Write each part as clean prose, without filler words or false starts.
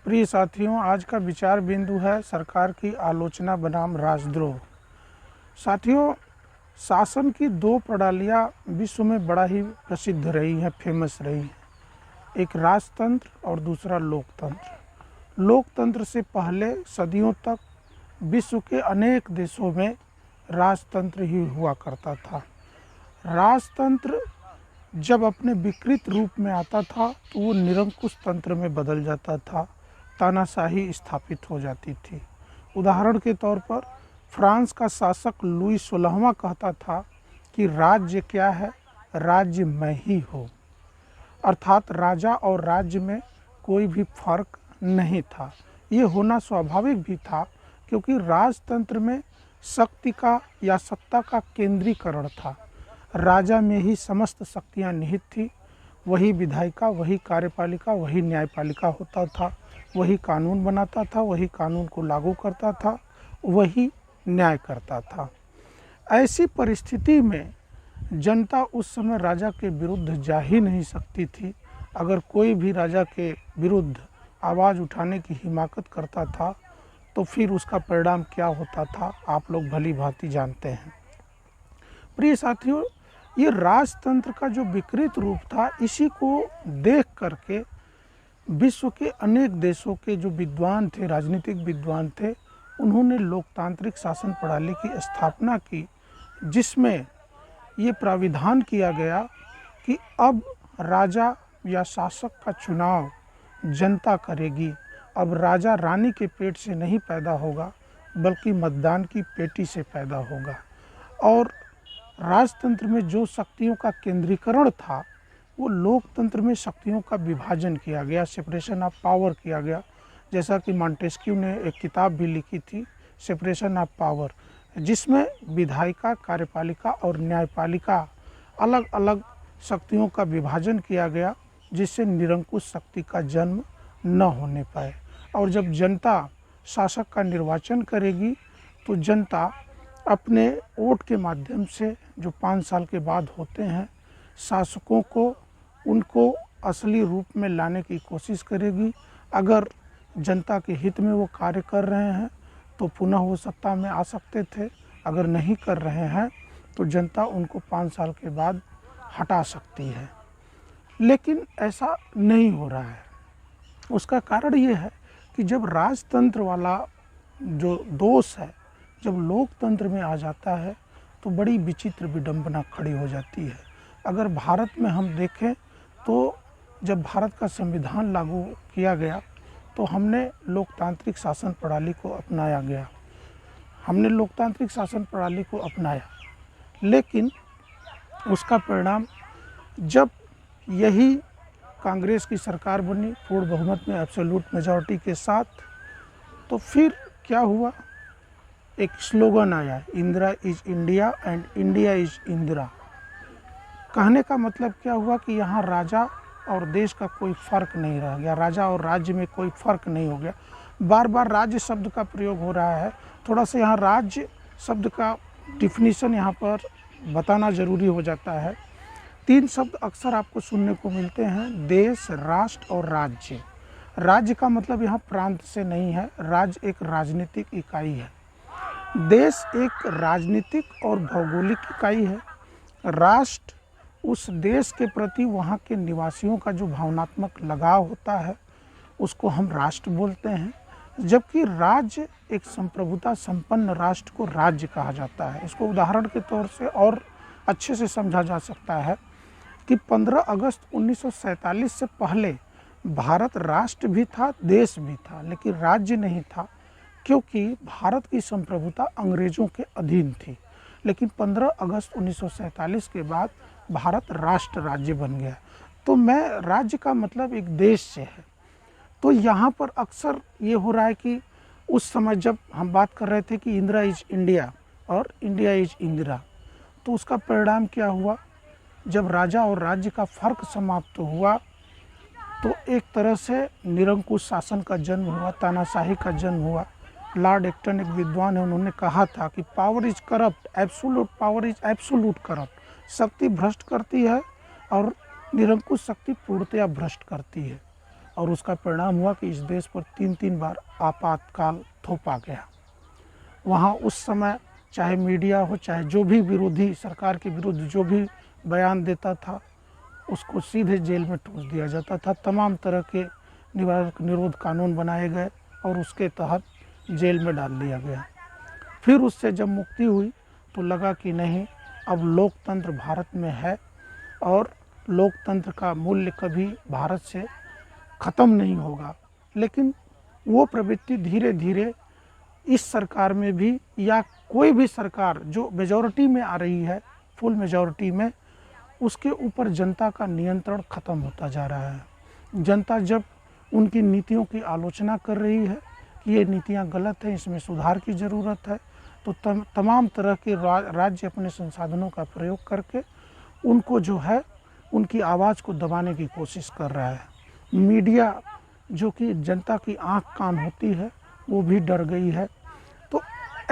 प्रिय साथियों, आज का विचार बिंदु है सरकार की आलोचना बनाम राजद्रोह। साथियों, शासन की दो प्रणालियां विश्व में बड़ा ही प्रसिद्ध रही हैं, फेमस रही हैं। एक राजतंत्र और दूसरा लोकतंत्र। लोकतंत्र से पहले सदियों तक विश्व के अनेक देशों में राजतंत्र ही हुआ करता था। राजतंत्र जब अपने विकृत रूप में आता था तो वो निरंकुश तंत्र में बदल जाता था, तानाशाही स्थापित हो जाती थी। उदाहरण के तौर पर फ्रांस का शासक लुई 16वां कहता था कि राज्य क्या है, राज्य मैं ही हूँ। अर्थात राजा और राज्य में कोई भी फर्क नहीं था। ये होना स्वाभाविक भी था क्योंकि राजतंत्र में शक्ति का या सत्ता का केंद्रीकरण था। राजा में ही समस्त शक्तियाँ निहित थी। वही विधायिका, वही कार्यपालिका, वही न्यायपालिका होता था। वही कानून बनाता था, वही कानून को लागू करता था, वही न्याय करता था। ऐसी परिस्थिति में जनता उस समय राजा के विरुद्ध जा ही नहीं सकती थी। अगर कोई भी राजा के विरुद्ध आवाज़ उठाने की हिमाकत करता था तो फिर उसका परिणाम क्या होता था आप लोग भली भांति जानते हैं। प्रिय साथियों, ये राजतंत्र का जो विकृत रूप था, इसी को देख करके विश्व के अनेक देशों के जो विद्वान थे, राजनीतिक विद्वान थे, उन्होंने लोकतांत्रिक शासन प्रणाली की स्थापना की, जिसमें ये प्राविधान किया गया कि अब राजा या शासक का चुनाव जनता करेगी। अब राजा रानी के पेट से नहीं पैदा होगा बल्कि मतदान की पेटी से पैदा होगा। और राजतंत्र में जो शक्तियों का केंद्रीकरण था वो लोकतंत्र में शक्तियों का विभाजन किया गया, सेपरेशन ऑफ पावर किया गया। जैसा कि मॉन्टेस्क्यू ने एक किताब भी लिखी थी, सेपरेशन ऑफ पावर, जिसमें विधायिका, कार्यपालिका और न्यायपालिका अलग अलग शक्तियों का विभाजन किया गया, जिससे निरंकुश शक्ति का जन्म न होने पाए। और जब जनता शासक का निर्वाचन करेगी तो जनता अपने वोट के माध्यम से, जो 5 साल के बाद होते हैं, शासकों को उनको असली रूप में लाने की कोशिश करेगी। अगर जनता के हित में वो कार्य कर रहे हैं तो पुनः वो सत्ता में आ सकते थे। अगर नहीं कर रहे हैं तो जनता उनको 5 साल के बाद हटा सकती है। लेकिन ऐसा नहीं हो रहा है। उसका कारण ये है कि जब राजतंत्र वाला जो दोष है जब लोकतंत्र में आ जाता है तो बड़ी विचित्र विडंबना खड़ी हो जाती है। अगर भारत में हम देखें तो जब भारत का संविधान लागू किया गया तो हमने लोकतांत्रिक शासन प्रणाली को अपनाया। लेकिन उसका परिणाम जब यही कांग्रेस की सरकार बनी पूर्ण बहुमत में, एब्सोल्यूट मेजॉरिटी के साथ, तो फिर क्या हुआ, एक स्लोगन आया, Indira is India and India is Indira. कहने का मतलब क्या हुआ कि यहाँ राजा और देश का कोई फ़र्क नहीं रह गया, राजा और राज्य में कोई फ़र्क नहीं हो गया। बार बार राज्य शब्द का प्रयोग हो रहा है, थोड़ा सा यहाँ राज्य शब्द का डिफिनीशन यहाँ पर बताना ज़रूरी हो जाता है। 3 शब्द अक्सर आपको सुनने को मिलते हैं, देश, राष्ट्र और राज्य। राज्य का मतलब यहाँ प्रांत से नहीं है, राज्य एक राजनीतिक इकाई है। देश एक राजनीतिक और भौगोलिक इकाई है। राष्ट्र उस देश के प्रति वहाँ के निवासियों का जो भावनात्मक लगाव होता है उसको हम राष्ट्र बोलते हैं। जबकि राज्य एक संप्रभुता संपन्न राष्ट्र को राज्य कहा जाता है। इसको उदाहरण के तौर से और अच्छे से समझा जा सकता है कि 15 अगस्त 1947 से पहले भारत राष्ट्र भी था, देश भी था, लेकिन राज्य नहीं था, क्योंकि भारत की संप्रभुता अंग्रेज़ों के अधीन थी। लेकिन 15 अगस्त 1947 के बाद भारत राष्ट्र राज्य बन गया। तो मैं राज्य का मतलब एक देश से है। तो यहाँ पर अक्सर ये हो रहा है कि उस समय जब हम बात कर रहे थे कि इंदिरा इज इंडिया और इंडिया इज इंदिरा, तो उसका परिणाम क्या हुआ, जब राजा और राज्य का फ़र्क समाप्त हुआ तो एक तरह से निरंकुश शासन का जन्म हुआ, तानाशाही का जन्म हुआ। लॉर्ड एक्टन एक विद्वान है, उन्होंने कहा था कि power is corrupt, absolute power is absolute corrupt. शक्ति भ्रष्ट करती है और निरंकुश शक्ति पूर्णतया भ्रष्ट करती है। और उसका परिणाम हुआ कि इस देश पर 3-3 बार आपातकाल थोपा गया। वहाँ उस समय चाहे मीडिया हो, चाहे जो भी विरोधी, सरकार के विरुद्ध जो भी बयान देता था, उसको सीधे जेल में ठूंस दिया जाता था। तमाम तरह के निरोध कानून बनाए गए और उसके तहत जेल में डाल दिया गया। फिर उससे जब मुक्ति हुई तो लगा कि नहीं, अब लोकतंत्र भारत में है और लोकतंत्र का मूल्य कभी भारत से ख़त्म नहीं होगा। लेकिन वो प्रवृत्ति धीरे धीरे इस सरकार में भी, या कोई भी सरकार जो मेजॉरिटी में आ रही है, फुल मेजॉरिटी में, उसके ऊपर जनता का नियंत्रण ख़त्म होता जा रहा है। जनता जब उनकी नीतियों की आलोचना कर रही है कि ये नीतियाँ गलत हैं, इसमें सुधार की ज़रूरत है, तो तमाम तरह के राज्य अपने संसाधनों का प्रयोग करके उनको जो है उनकी आवाज़ को दबाने की कोशिश कर रहा है। मीडिया जो कि जनता की आँख कान होती है, वो भी डर गई है। तो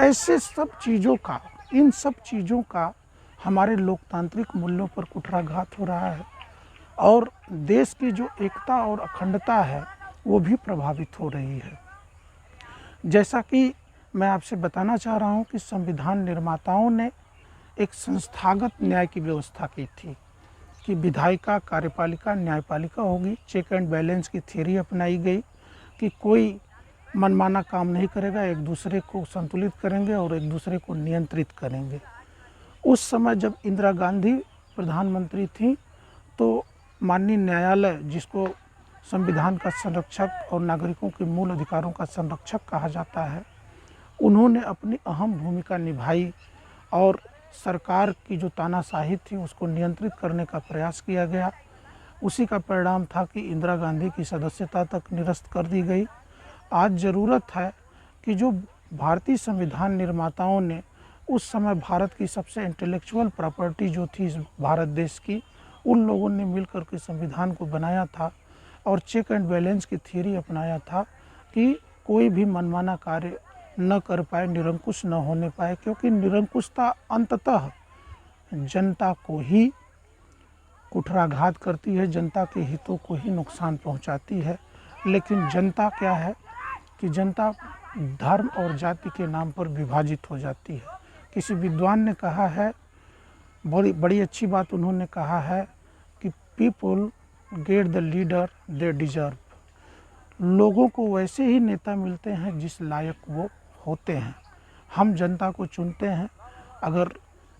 ऐसे सब चीज़ों का, इन सब चीज़ों का हमारे लोकतांत्रिक मूल्यों पर कुठाराघात हो रहा है और देश की जो एकता और अखंडता है वो भी प्रभावित हो रही है। जैसा कि मैं आपसे बताना चाह रहा हूँ कि संविधान निर्माताओं ने एक संस्थागत न्याय की व्यवस्था की थी कि विधायिका, कार्यपालिका, न्यायपालिका होगी। चेक एंड बैलेंस की थ्योरी अपनाई गई कि कोई मनमाना काम नहीं करेगा, एक दूसरे को संतुलित करेंगे और एक दूसरे को नियंत्रित करेंगे। उस समय जब इंदिरा गांधी प्रधानमंत्री थी तो माननीय न्यायालय, जिसको संविधान का संरक्षक और नागरिकों के मूल अधिकारों का संरक्षक कहा जाता है, उन्होंने अपनी अहम भूमिका निभाई और सरकार की जो तानाशाही थी उसको नियंत्रित करने का प्रयास किया गया। उसी का परिणाम था कि इंदिरा गांधी की सदस्यता तक निरस्त कर दी गई। आज ज़रूरत है कि जो भारतीय संविधान निर्माताओं ने उस समय भारत की सबसे इंटेलेक्चुअल प्रॉपर्टी जो थी इस भारत देश की, उन लोगों ने मिलकर के संविधान को बनाया था और चेक एंड बैलेंस की थ्योरी अपनाया था कि कोई भी मनमाना कार्य न कर पाए, निरंकुश न होने पाए, क्योंकि निरंकुशता अंततः जनता को ही कुठाराघात करती है, जनता के हितों को ही नुकसान पहुंचाती है। लेकिन जनता क्या है कि जनता धर्म और जाति के नाम पर विभाजित हो जाती है। किसी विद्वान ने कहा है, बड़ी अच्छी बात उन्होंने कहा है कि people get the leader they deserve. लोगों को वैसे ही नेता मिलते हैं जिस लायक वो होते हैं। हम जनता को चुनते हैं, अगर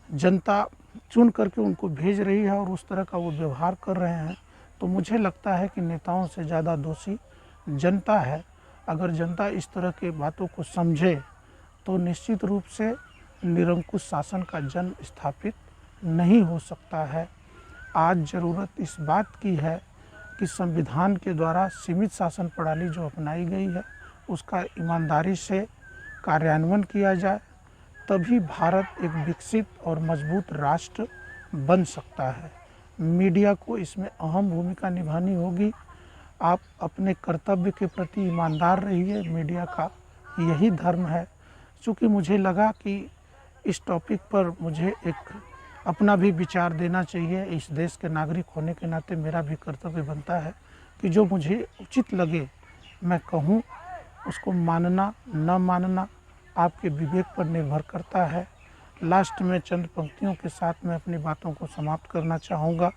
जनता चुन करके उनको भेज रही है और उस तरह का वो व्यवहार कर रहे हैं तो मुझे लगता है कि नेताओं से ज़्यादा दोषी जनता है। अगर जनता इस तरह के बातों को समझे तो निश्चित रूप से निरंकुश शासन का जन्म स्थापित नहीं हो सकता है। आज ज़रूरत इस बात की है कि संविधान के द्वारा सीमित शासन प्रणाली जो अपनाई गई है उसका ईमानदारी से कार्यान्वयन किया जाए, तभी भारत एक विकसित और मजबूत राष्ट्र बन सकता है। मीडिया को इसमें अहम भूमिका निभानी होगी। आप अपने कर्तव्य के प्रति ईमानदार रहिए, मीडिया का यही धर्म है। चूँकि मुझे लगा कि इस टॉपिक पर मुझे एक अपना भी विचार देना चाहिए, इस देश के नागरिक होने के नाते मेरा भी कर्तव्य बनता है कि जो मुझे उचित लगे मैं कहूँ। उसको मानना न मानना आपके विवेक पर निर्भर करता है। लास्ट में चंद पंक्तियों के साथ मैं अपनी बातों को समाप्त करना चाहूँगा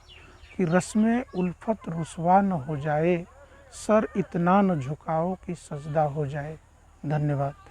कि रस्में उल्फत रुसवा न हो जाए, सर इतना न झुकाओ कि सजदा हो जाए। धन्यवाद।